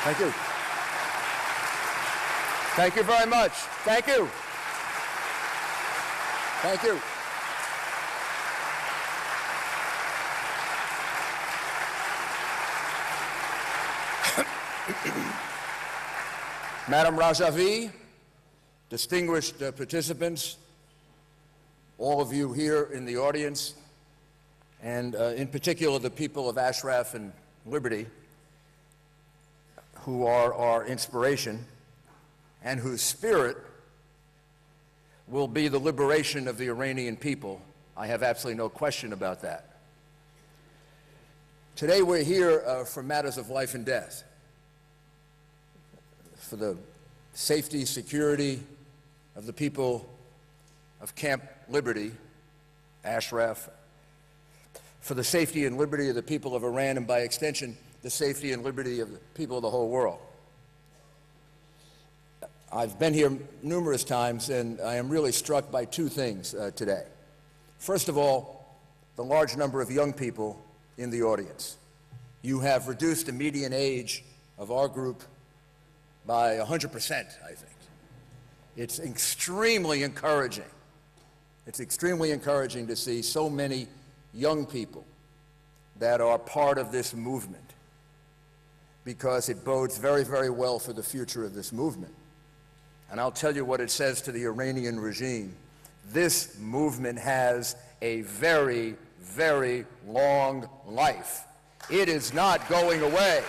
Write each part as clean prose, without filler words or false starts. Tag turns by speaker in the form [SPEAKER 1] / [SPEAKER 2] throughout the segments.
[SPEAKER 1] Thank you. Thank you very much. Thank you. Thank you. Madam Rajavi, distinguished participants, all of you here in the audience, and in particular the people of Ashraf and Liberty, who are our inspiration and whose spirit will be the liberation of the Iranian people. I have absolutely no question about that. Today we're here for matters of life and death, for the safety, security of the people of Camp Liberty, Ashraf, for the safety and liberty of the people of Iran, and by extension, the safety and liberty of the people of the whole world. I've been here numerous times, and I am really struck by two things today. First of all, the large number of young people in the audience. You have reduced the median age of our group by 100%, I think. It's extremely encouraging. It's extremely encouraging to see so many young people that are part of this movement, because it bodes very, very well for the future of this movement. And I'll tell you what it says to the Iranian regime. This movement has a very, very long life. It is not going away.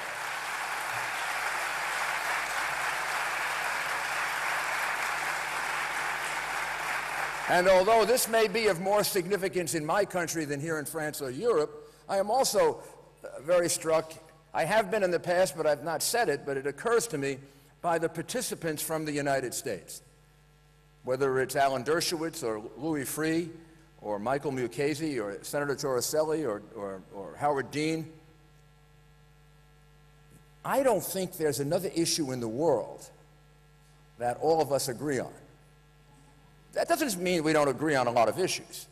[SPEAKER 1] And although this may be of more significance in my country than here in France or Europe, I am also very struck, I have been in the past, but I've not said it, but it occurs to me, by the participants from the United States. Whether it's Alan Dershowitz or Louis Freeh or Michael Mukasey or Senator Torricelli or Howard Dean, I don't think there's another issue in the world that all of us agree on. That doesn't mean we don't agree on a lot of issues.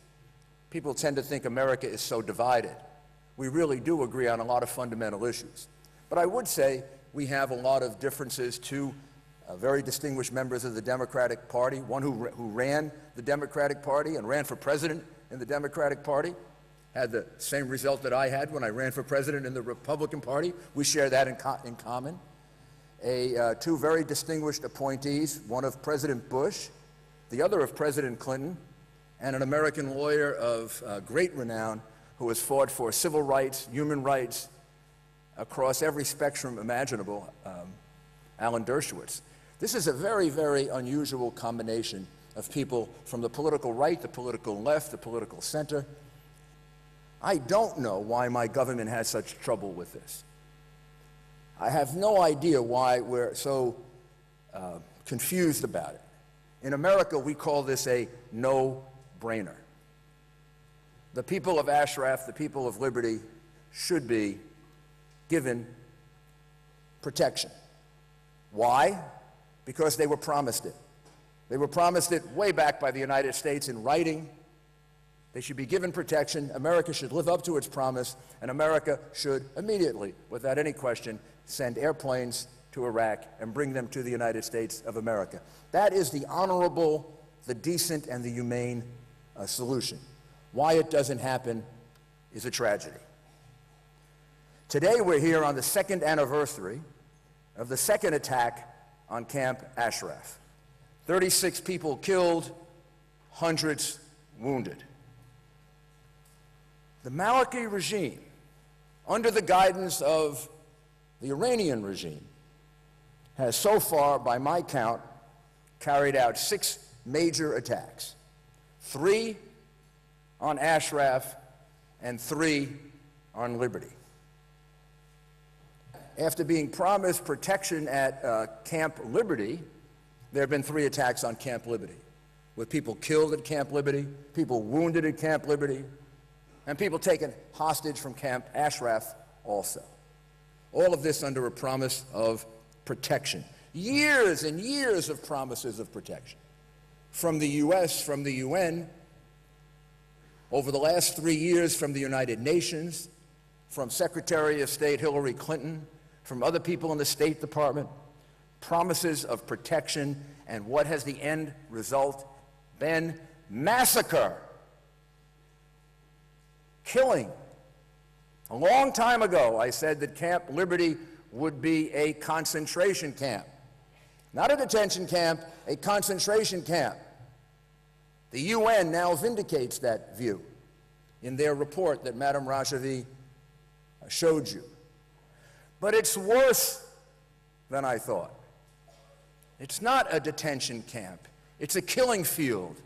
[SPEAKER 1] People tend to think America is so divided. We really do agree on a lot of fundamental issues. But I would say we have a lot of differences. Two very distinguished members of the Democratic Party, one who ran the Democratic Party and ran for president in the Democratic Party, had the same result that I had when I ran for president in the Republican Party. We share that in common. Two very distinguished appointees, one of President Bush, the other of President Clinton, and an American lawyer of great renown who has fought for civil rights, human rights, across every spectrum imaginable, Alan Dershowitz. This is a very, very unusual combination of people from the political right, the political left, the political center. I don't know why my government has such trouble with this. I have no idea why we're so confused about it. In America, we call this a no-brainer. The people of Ashraf, the people of Liberty, should be given protection. Why? Because they were promised it. They were promised it way back by the United States in writing. They should be given protection. America should live up to its promise, and America should immediately, without any question, send airplanes to Iraq and bring them to the United States of America. That is the honorable, the decent, and the humane solution. Why it doesn't happen is a tragedy. Today we're here on the second anniversary of the second attack on Camp Ashraf. 36 people killed, hundreds wounded. The Maliki regime, under the guidance of the Iranian regime, has so far, by my count, carried out 6 major attacks. 3 on Ashraf and 3 on Liberty. After being promised protection at Camp Liberty, there have been 3 attacks on Camp Liberty, with people killed at Camp Liberty, people wounded at Camp Liberty, and people taken hostage from Camp Ashraf also. All of this under a promise of protection. Years and years of promises of protection. From the U.S., from the UN, over the last 3 years from the United Nations, from Secretary of State Hillary Clinton, from other people in the State Department, promises of protection, and what has the end result been? Massacre. Killing. A long time ago, I said that Camp Liberty would be a concentration camp. Not a detention camp, a concentration camp. The UN now vindicates that view in their report that Madam Rajavi showed you. But it's worse than I thought. It's not a detention camp. It's a killing field.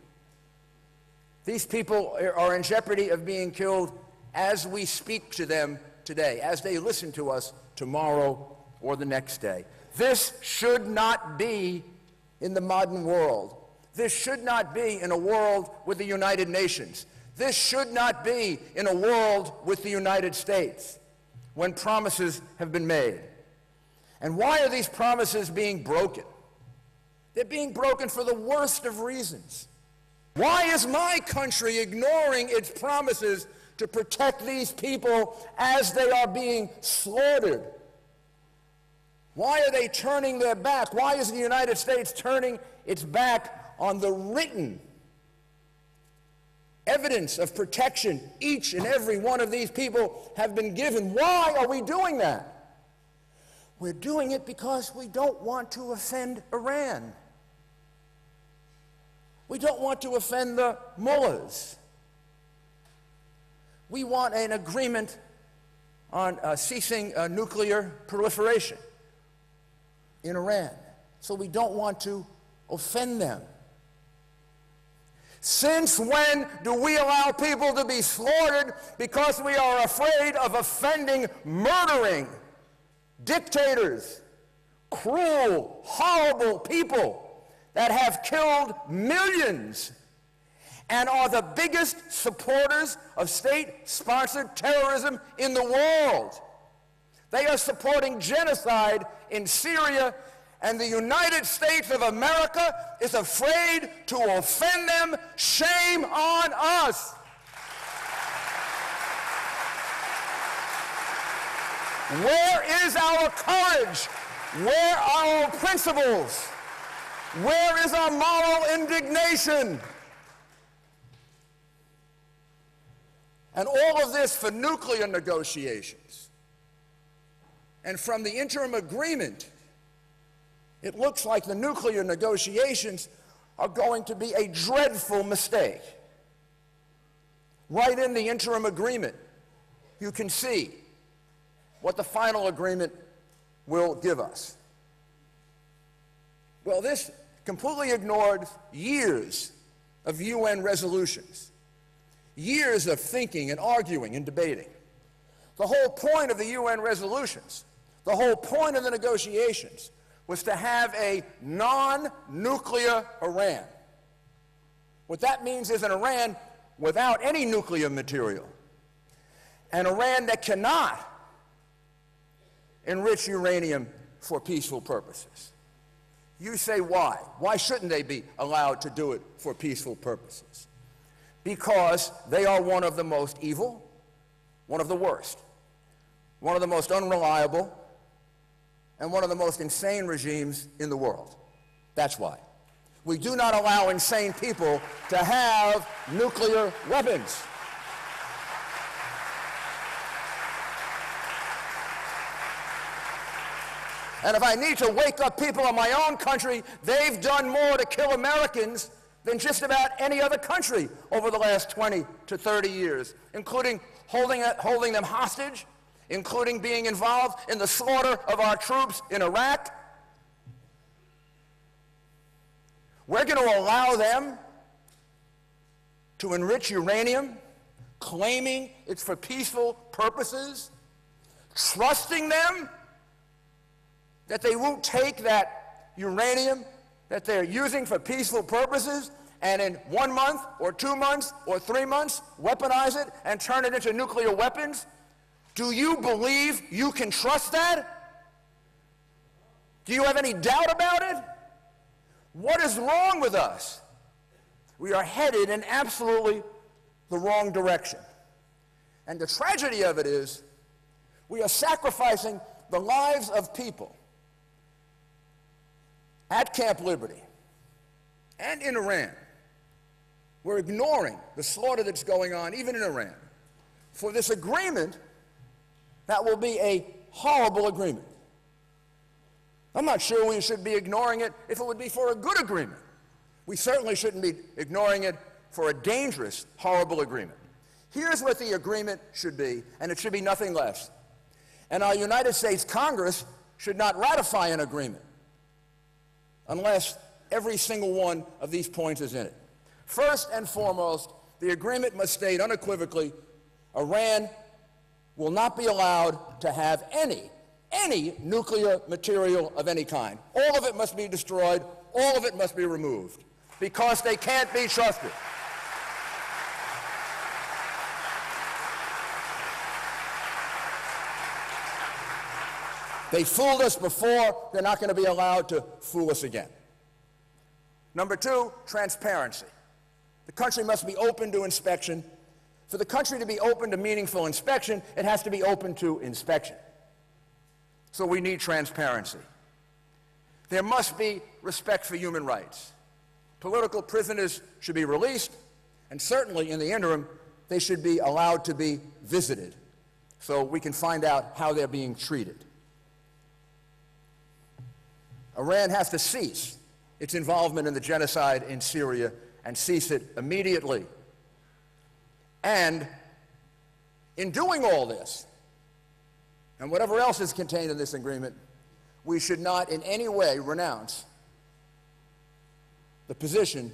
[SPEAKER 1] These people are in jeopardy of being killed as we speak to them today, as they listen to us tomorrow or the next day. This should not be in the modern world. This should not be in a world with the United Nations. This should not be in a world with the United States when promises have been made. And why are these promises being broken? They're being broken for the worst of reasons. Why is my country ignoring its promises to protect these people as they are being slaughtered? Why are they turning their back? Why is the United States turning its back on the written evidence of protection each and every one of these people have been given? Why are we doing that? We're doing it because we don't want to offend Iran. We don't want to offend the mullahs. We want an agreement on ceasing nuclear proliferation in Iran, so we don't want to offend them. Since when do we allow people to be slaughtered because we are afraid of offending murdering dictators, cruel, horrible people that have killed millions and are the biggest supporters of state-sponsored terrorism in the world? They are supporting genocide in Syria, and the United States of America is afraid to offend them. Shame on us. Where is our courage? Where are our principles? Where is our moral indignation? And all of this for nuclear negotiations. And from the interim agreement, it looks like the nuclear negotiations are going to be a dreadful mistake. Right in the interim agreement, you can see what the final agreement will give us. Well, this completely ignored years of UN resolutions, years of thinking and arguing and debating. The whole point of the UN resolutions, the whole point of the negotiations, was to have a non-nuclear Iran. What that means is an Iran without any nuclear material, an Iran that cannot enrich uranium for peaceful purposes. You say why? Why shouldn't they be allowed to do it for peaceful purposes? Because they are one of the most evil, one of the worst, one of the most unreliable, and one of the most insane regimes in the world. That's why. We do not allow insane people to have nuclear weapons. And if I need to wake up people in my own country, they've done more to kill Americans than just about any other country over the last 20 to 30 years, including holding them hostage, including being involved in the slaughter of our troops in Iraq. We're going to allow them to enrich uranium, claiming it's for peaceful purposes, trusting them that they won't take that uranium that they're using for peaceful purposes and in 1 month or 2 months or 3 months weaponize it and turn it into nuclear weapons? Do you believe you can trust that? Do you have any doubt about it? What is wrong with us? We are headed in absolutely the wrong direction. And the tragedy of it is we are sacrificing the lives of people at Camp Liberty and in Iran. We're ignoring the slaughter that's going on, even in Iran, for this agreement that will be a horrible agreement. I'm not sure we should be ignoring it if it would be for a good agreement. We certainly shouldn't be ignoring it for a dangerous, horrible agreement. Here's what the agreement should be, and it should be nothing less. And our United States Congress should not ratify an agreement unless every single one of these points is in it. First and foremost, the agreement must state unequivocally, Iran will not be allowed to have any nuclear material of any kind. All of it must be destroyed, all of it must be removed, because they can't be trusted. They fooled us before, they're not going to be allowed to fool us again. Number two, transparency. The country must be open to inspection. For the country to be open to meaningful inspection, it has to be open to inspection. So we need transparency. There must be respect for human rights. Political prisoners should be released, and certainly in the interim, they should be allowed to be visited so we can find out how they're being treated. Iran has to cease its involvement in the genocide in Syria and cease it immediately. And in doing all this, and whatever else is contained in this agreement, we should not in any way renounce the position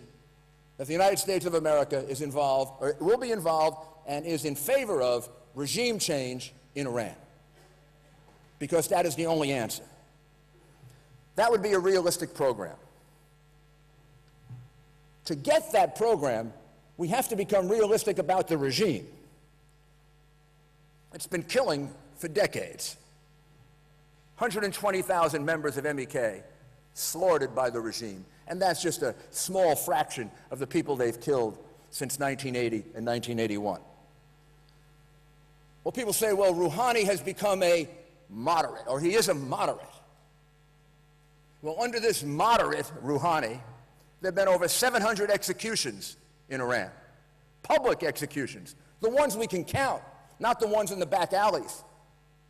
[SPEAKER 1] that the United States of America is involved, or will be involved, and is in favor of regime change in Iran, because that is the only answer. That would be a realistic program. To get that program, we have to become realistic about the regime. It's been killing for decades. 120,000 members of MEK slaughtered by the regime, and that's just a small fraction of the people they've killed since 1980 and 1981. Well, people say, well, Rouhani has become a moderate, or he is a moderate. Well, under this moderate Rouhani, there have been over 700 executions in Iran. Public executions. The ones we can count, not the ones in the back alleys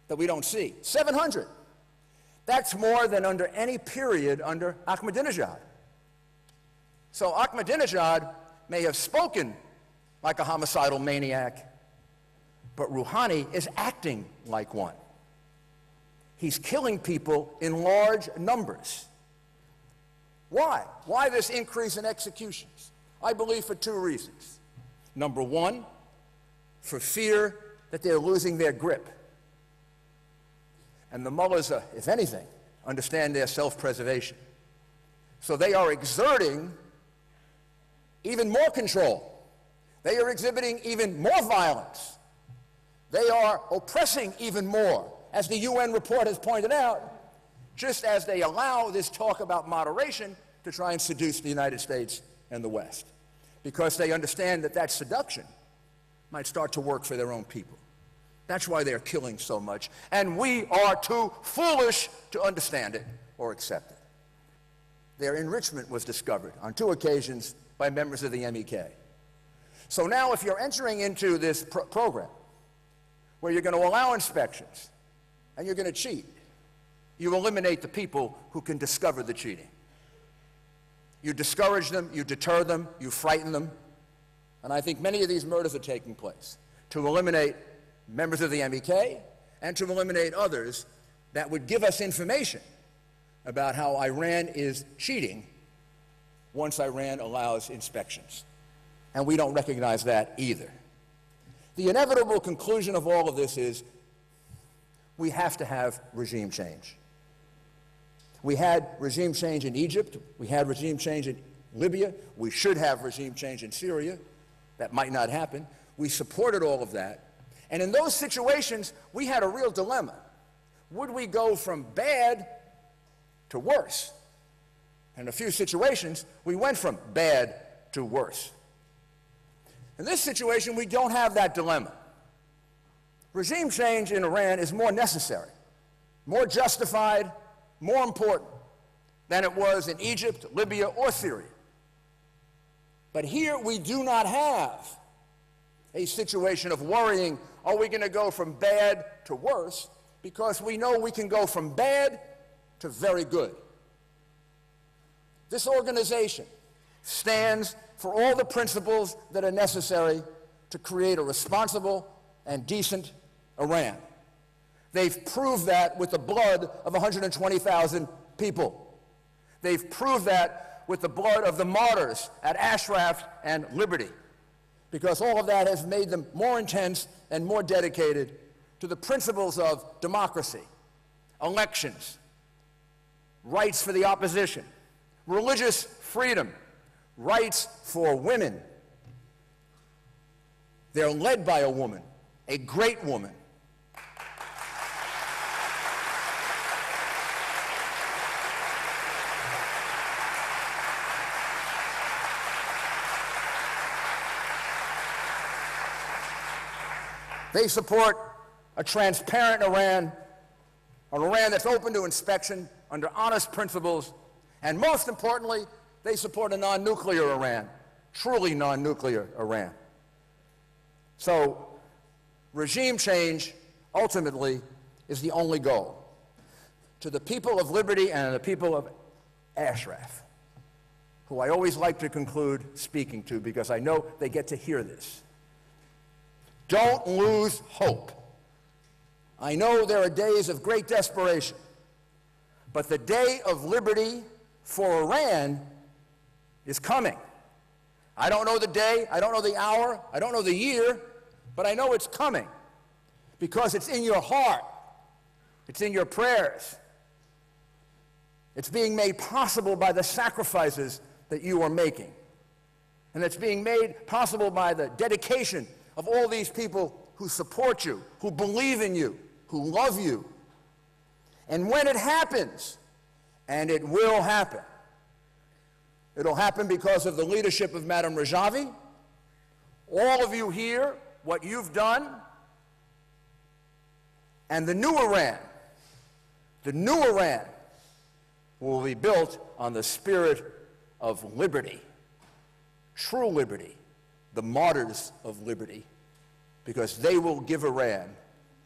[SPEAKER 1] that we don't see. 700. That's more than under any period under Ahmadinejad. So Ahmadinejad may have spoken like a homicidal maniac, but Rouhani is acting like one. He's killing people in large numbers. Why? Why this increase in executions? I believe for two reasons. Number one, for fear that they're losing their grip. And the mullahs, if anything, understand their self-preservation. So they are exerting even more control. They are exhibiting even more violence. They are oppressing even more, as the UN report has pointed out, just as they allow this talk about moderation to try and seduce the United States and the West, because they understand that that seduction might start to work for their own people. That's why they're killing so much, and we are too foolish to understand it or accept it. Their enrichment was discovered on 2 occasions by members of the MEK. So now if you're entering into this program where you're going to allow inspections and you're going to cheat, you eliminate the people who can discover the cheating. You discourage them, you deter them, you frighten them, and I think many of these murders are taking place to eliminate members of the MEK and to eliminate others that would give us information about how Iran is cheating once Iran allows inspections. And we don't recognize that either. The inevitable conclusion of all of this is we have to have regime change. We had regime change in Egypt. We had regime change in Libya. We should have regime change in Syria. That might not happen. We supported all of that. And in those situations, we had a real dilemma. Would we go from bad to worse? In a few situations, we went from bad to worse. In this situation, we don't have that dilemma. Regime change in Iran is more necessary more justified, more important than it was in Egypt, Libya, or Syria. But here we do not have a situation of worrying, are we going to go from bad to worse? Because we know we can go from bad to very good. This organization stands for all the principles that are necessary to create a responsible and decent Iran. They've proved that with the blood of 120,000 people. They've proved that with the blood of the martyrs at Ashraf and Liberty, because all of that has made them more intense and more dedicated to the principles of democracy, elections, rights for the opposition, religious freedom, rights for women. They're led by a woman, a great woman. They support a transparent Iran, an Iran that's open to inspection under honest principles, and most importantly, they support a non-nuclear Iran, truly non-nuclear Iran. So regime change ultimately is the only goal. To the people of Liberty and the people of Ashraf, who I always like to conclude speaking to because I know they get to hear this. Don't lose hope. I know there are days of great desperation, but the day of liberty for Iran is coming. I don't know the day, I don't know the hour, I don't know the year, but I know it's coming because it's in your heart, it's in your prayers. It's being made possible by the sacrifices that you are making. And it's being made possible by the dedication of all these people who support you, who believe in you, who love you. And when it happens, and it will happen, it'll happen because of the leadership of Madam Rajavi. All of you here, what you've done, and the new Iran will be built on the spirit of liberty, true liberty, the martyrs of liberty, because they will give Iran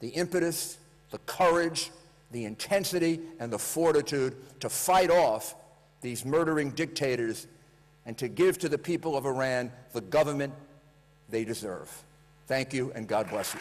[SPEAKER 1] the impetus, the courage, the intensity, and the fortitude to fight off these murdering dictators and to give to the people of Iran the government they deserve. Thank you, and God bless you.